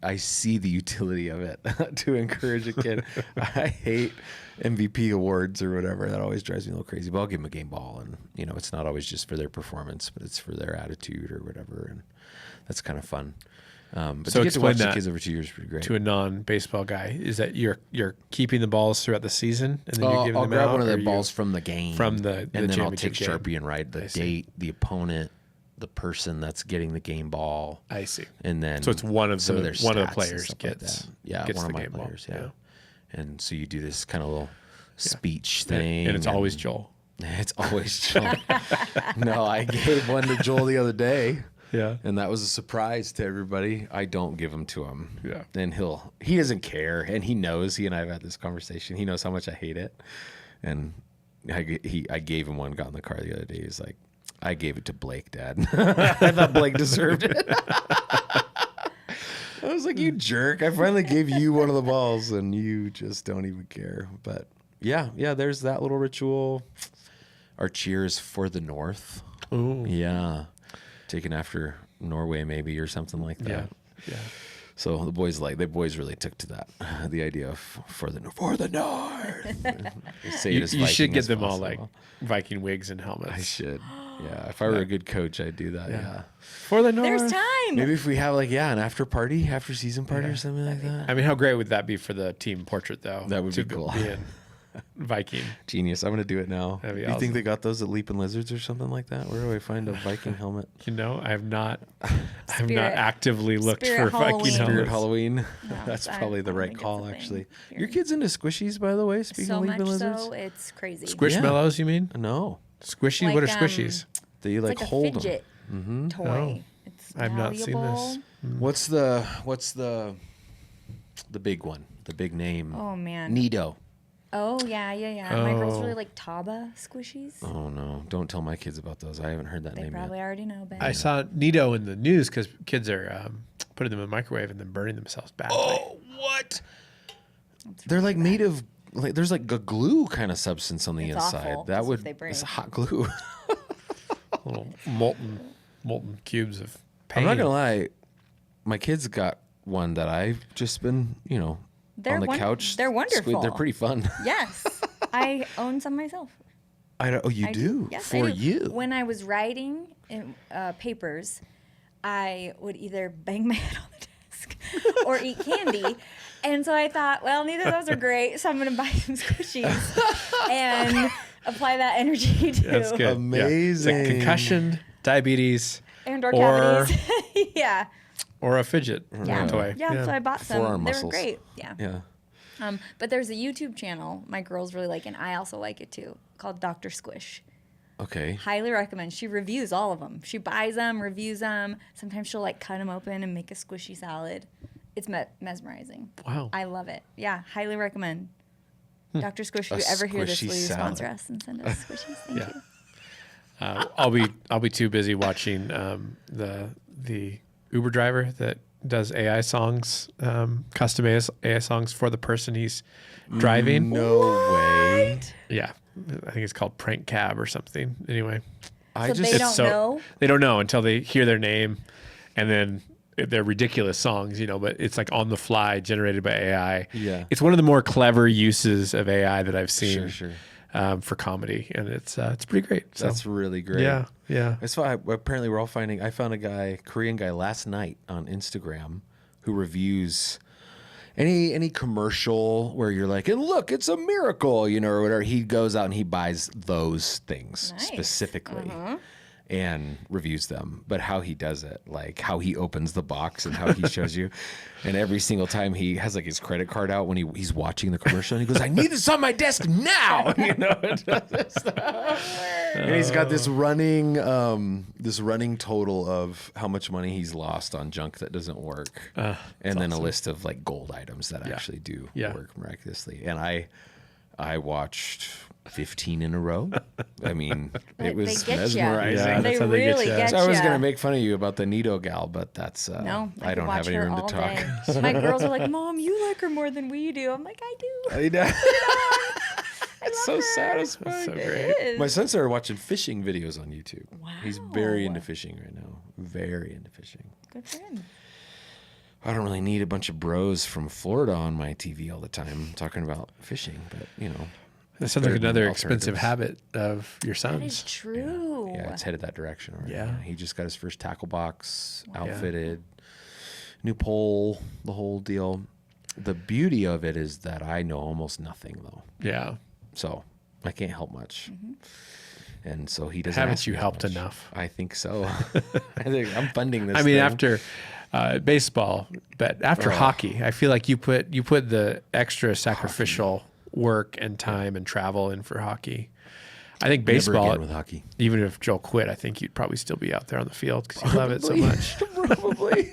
I see the utility of it to encourage a kid. I hate MVP awards or whatever. That always drives me a little crazy. But I'll give them a game ball, and it's not always just for their performance, but it's for their attitude or whatever, and that's kind of fun. But So to get to watch explain the that kids over 2 years is pretty great. to a non-baseball guy is that you're keeping the balls throughout the season and then you're giving I'll them grab out, one of or the you- balls from the game, from the and then I'll take championship game. Sharpie and write the I see. date, the opponent, the person that's getting the game ball. I see. And then So it's one of some the their one of stats the and players stuff like gets that. Yeah, gets one of the my game ball. players. Yeah. And so you do this kind of little speech And- thing, and it's always Joel. It's always Joel. No, I gave one to Joel the other day, Yeah. and that was a surprise to everybody. I don't give them to him. Yeah. And he doesn't care, and he knows. He and I have had this conversation. He knows how much I hate it, and I gave him one. Got in the car the other day. He's like, I gave it to Blake, Dad. I thought Blake deserved it. I was like, you jerk. I finally gave you one of the balls and you just don't even care. But yeah, there's that little ritual. Our cheers for the North. Ooh. Yeah. Taken after Norway maybe or something like that. Yeah. Yeah. So the boys really took to that. The idea of for the North. They say it You, as you should Viking get as them all like possible. Viking wigs and helmets. I should. Yeah. If I were a good coach, I'd do that. Yeah. For the North. There's time. Maybe if we have an after season party or something like that. I mean, how great would that be for the team portrait, though? That would to be cool. Be in Viking. Genius. I'm going to do it now. That'd be You awesome. think they got those at Leaping Lizards or something like that? Where do I find a Viking helmet? You know, I have not Spirit- actively looked Spirit for Viking Halloween. helmets. Spirit Halloween. That's I probably the don't right think it's call, a thing actually. here. Your kids into squishies, by the way, speaking So of much Leaping Lizards? so, it's crazy. Squishmallows, you mean? No. Squishy? What are Like, squishies? They It's like like a hold fidget them. toy. Oh. It's I've not seen this. malleable. What's the big one? The big name? Oh man. Nee-doh. Oh yeah. My girls Oh. really like Taba squishies. Oh no! Don't tell my kids about those. I haven't heard that They name probably yet. already know, Ben. I saw NeeDoh in the news because kids are putting them in the microwave and then burning themselves badly. Oh, what? They're like made of like there's like a glue kind of substance on the It's inside. awful, That 'cause if would they break. it's hot glue. Little molten cubes of pain. I'm not gonna lie, my kids got one that I've just been They're on the won- couch. they're wonderful. They're pretty fun. Yes, I own some myself. I don't. Oh, you I do? Yes, For I do. you? When I was writing in, papers, I would either bang my head on the desk or eat candy. And so I thought, well, neither of those are great, so I'm going to buy some squishies and apply that energy to That's good. Yeah. It's like Amazing. concussion, diabetes, and or Or- cavities. Yeah. or a fidget Yeah. toy. Yeah, so I bought some. Forearm they muscles. were great. Yeah. Yeah. But there's a YouTube channel my girls really like, and I also like it too, called Dr. Squish. Okay. Highly recommend. She reviews all of them. She buys them, reviews them. Sometimes she'll like cut them open and make a squishy salad. It's mesmerizing. Wow. I love it. Yeah, highly recommend. Dr. Squish, if A you ever hear this, squishy will you salad. sponsor us and send us squishies? Thank Yeah. you. I'll be too busy watching the Uber driver that does AI songs, custom AI songs for the person he's driving. No way. Yeah, I think it's called Prank Cab or something. Anyway, I So just they don't know? They don't know until they hear their name, and then they're ridiculous songs, but it's like on the fly, generated by AI. Yeah. It's one of the more clever uses of AI that I've seen. Sure. For comedy, and it's pretty great. So, That's really great. yeah. That's why apparently we're all finding. I found a Korean guy last night on Instagram who reviews Any commercial where you're like, and look, it's a miracle, you know, or whatever. He goes out and he buys those things Nice. specifically and reviews them. But how he does it, like how he opens the box and how he shows you. And every single time he has like his credit card out when he's watching the commercial and he goes, I need this on my desk now. You know, and he's got this running total of how much money he's lost on junk that doesn't work. And then a list of like gold items that actually do work miraculously. And I watched 15 in a row. I mean, it was They get ya. mesmerizing. Yeah, They that's how they get really ya. get So I was ya. going to make fun of you about the Nee-doh gal, but that's No, I could don't watch have any her room to all talk. day. My girls are like, Mom, you like her more than we do. I'm like, I do. I know. I It's love so her. satisfying. So It great. is. My son started watching fishing videos on YouTube. He's very Wow. into fishing right now. Very into fishing. Good for him. I don't really need a bunch of bros from Florida on my TV all the time talking about fishing, but you know. That sounds like better than another expensive alternatives. habit of your That is son's. true. Yeah, it's headed that direction already. Yeah. He just got his first tackle box, outfitted, new pole, the whole deal. The beauty of it is that I know almost nothing though. Yeah. So I can't help much. And so he doesn't. Haven't ask you me that helped much. enough? I think so. I think I'm funding this. I mean, thing. after baseball, but after hockey, I feel like you put the extra sacrificial work and time and travel in for hockey. I think Never baseball, again with hockey. even if Joel quit, I think you'd probably still be out there on the field because you love it so much. Probably.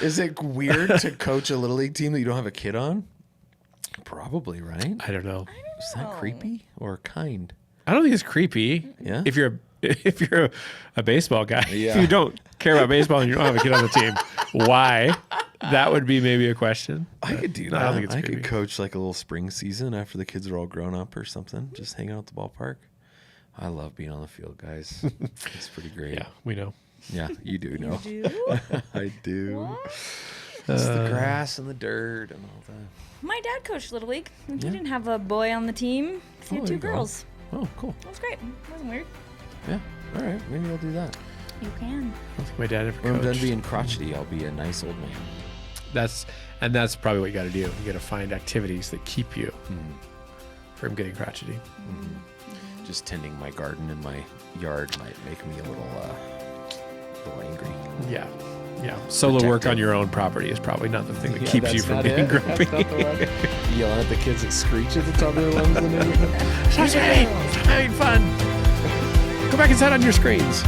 Is it weird to coach a little league team that you don't have a kid on? Probably, right? I don't know. Is that creepy or kind? I don't think it's creepy. Yeah? If you're a baseball guy, Yeah. if you don't care about baseball and you don't have a kid on the team, why? That would be maybe a question. I could do No, that. I don't think it's I creepy. could coach like a little spring season after the kids are all grown up or something. Just hang out at the ballpark. I love being on the field, guys. It's pretty great. Yeah, we know. Yeah, you do know. Do? I do. What? It's the grass and the dirt and all that. My dad coached Little League. He didn't have a boy on the team. He had there two you go. girls. Oh, cool. That was great. It wasn't weird. Yeah. All right. Maybe I'll do that. You can. I don't think my dad ever When I'm done coached. being crotchety, I'll be a nice old man. That's probably what you got to do. You got to find activities that keep you from getting crotchety. Just tending my garden in my yard might make me a little angry. Yeah. Yeah. Solo work on your own property is probably not the thing that keeps you from being grumpy. Yelling at the kids that screech at the top of their lungs in the neighborhood. Stop having fun. Go back inside on your screens.